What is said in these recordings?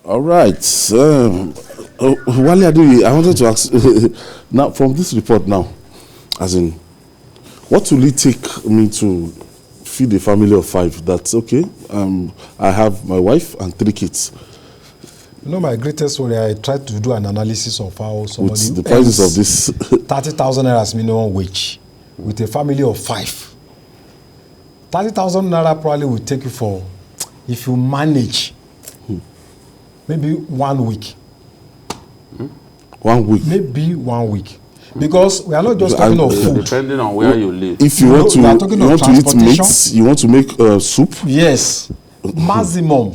All right. Wale Adeyi, I wanted to ask now from this report now, as in, what will it take me to feed a family of 5? That's okay. I have my wife and 3 kids. You know, my greatest worry, I tried to do an analysis of how somebody with the prices of this 30,000 naira as minimum wage with a family of 5. 30,000 naira probably will take you for, if you manage, maybe 1 week. 1 week. Maybe 1 week. Because we are not just talking of food. Depending on where you live. If you want to, eat meat, you want to make soup. Yes, maximum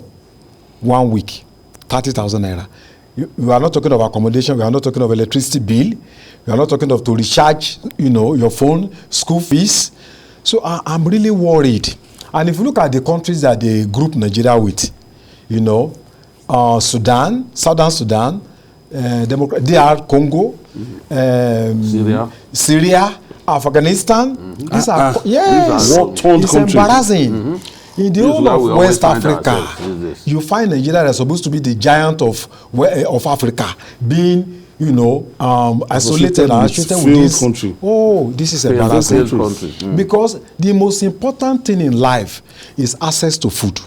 1 week, 30,000 naira. We are not talking of accommodation. We are not talking of electricity bill. We are not talking of to recharge, your phone, school fees. So I'm really worried. And if you look at the countries that they group Nigeria with, Sudan, Southern Sudan, DR Congo, Syria, Afghanistan. These are war-torn countries. It's embarrassing. In the whole of West Africa, you find Nigeria is supposed to be the giant of Africa, being isolated and associated with this country. Oh, this is embarrassing. Because the most important thing in life is access to food.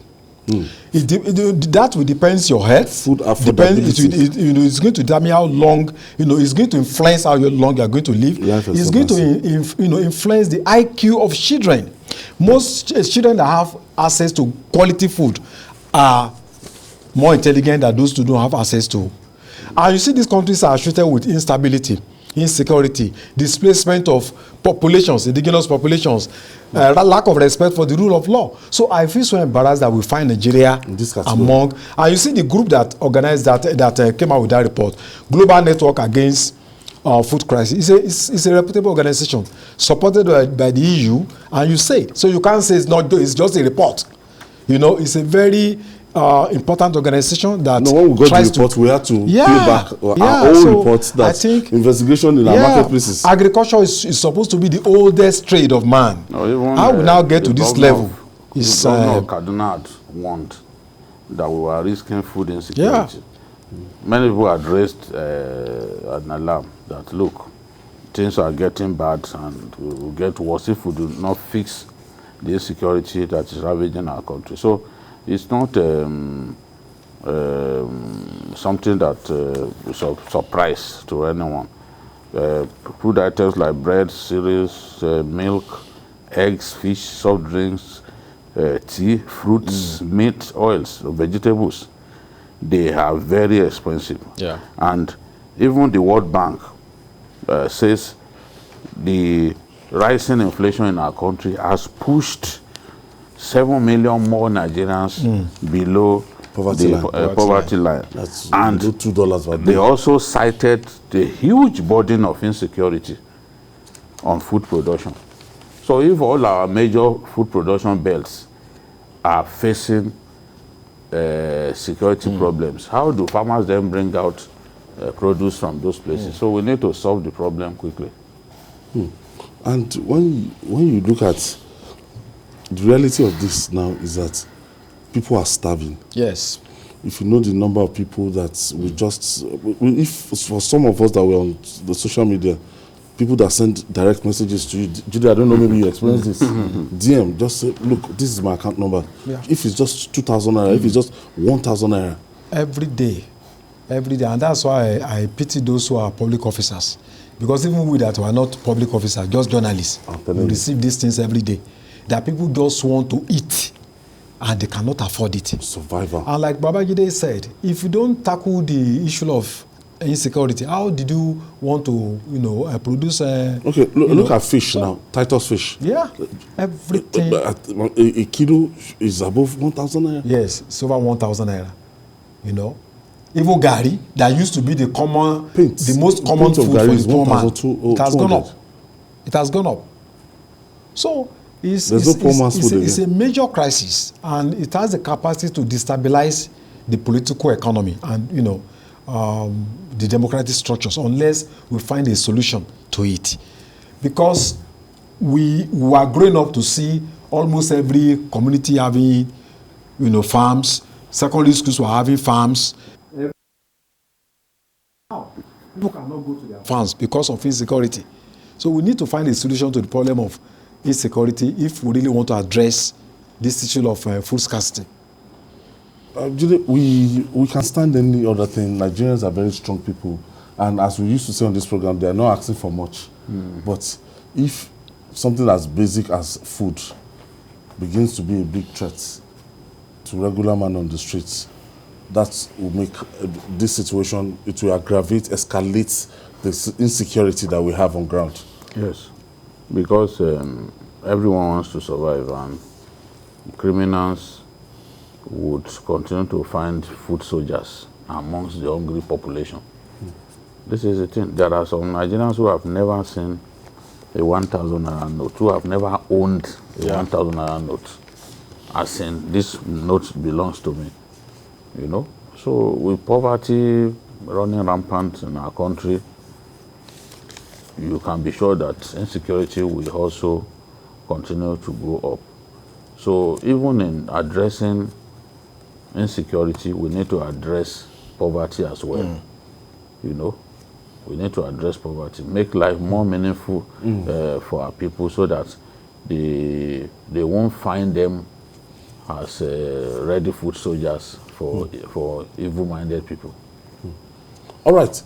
That will depends your health. Food affordability. It's going to determine how long. It's going to influence how long you are going to live. It's going to influence the IQ of children. Most children that have access to quality food are more intelligent than those who don't have access to. And you see, these countries are associated with instability, insecurity, displacement of populations, indigenous populations, lack of respect for the rule of law. So I feel so embarrassed that we find Nigeria among. And you see the group that organized that came out with that report, Global Network Against Food Crisis. It's a reputable organization supported by the EU, and you say so. You can't say it's just a report. It's a very important organization that when we got the report, we had to pay back our own reports. That I think investigation in our marketplaces. Agriculture is supposed to be the oldest trade of man. How we now get to this level? Is Kaduna had warned that we were risking food insecurity. Many people had raised an alarm that look, things are getting bad and we will get worse if we do not fix the insecurity that is ravaging our country. So it's not something that is a surprise to anyone. Food items like bread, cereals, milk, eggs, fish, soft drinks, tea, fruits, meat, oils, vegetables, they are very expensive. And even the World Bank says the rising inflation in our country has pushed 7 million more Nigerians below poverty line. That's and $2 per day. They also cited the huge burden of insecurity on food production. So if all our major food production belts are facing security problems, how do farmers then bring out produce from those places? So we need to solve the problem quickly. And when you look at the reality of this now is that people are starving. Yes. If you know the number of people that if for some of us that were on the social media, people that send direct messages to you, Judy, I don't know, maybe you experienced this. DM, just say, look, this is my account number. If it's just 2,000 naira, if it's just 1,000 naira. Every day. And that's why I pity those who are public officers. Because even we that were not public officers, just journalists, we receive these things every day. That people just want to eat and they cannot afford it. Survival. And like Babajide said, if you don't tackle the issue of insecurity, how did you want to, produce okay, look at fish now, Titus fish. Yeah, everything. A kilo is above 1,000 naira. Yes, it's over 1,000 naira. Even gari, that used to be the most common food for the poor man, it has gone up. It has gone up. So it's a major crisis, and it has the capacity to destabilize the political economy and the democratic structures unless we find a solution to it. Because we are growing up to see almost every community having farms. Secondary schools were having farms. cannot go to their farms because of insecurity. So we need to find a solution to the problem of insecurity if we really want to address this issue of food scarcity. Jude, we can stand any other thing. Nigerians are very strong people, and as we used to say on this program, they are not asking for much. But if something as basic as food begins to be a big threat to regular man on the streets, that will make this situation, it will aggravate, escalate the insecurity that we have on ground. Yes, because everyone wants to survive, and criminals would continue to find food soldiers amongst the hungry population. This is the thing. There are some Nigerians who have never seen a 1,000 naira note, who have never owned a 1,000 naira note, as in this note belongs to me, you know. So with poverty running rampant in our country, you can be sure that insecurity will also continue to grow up. So even in addressing insecurity, we need to address poverty as well. You know, we need to address poverty, make life more meaningful for our people, so that they won't find them as ready food soldiers for evil-minded people. All right.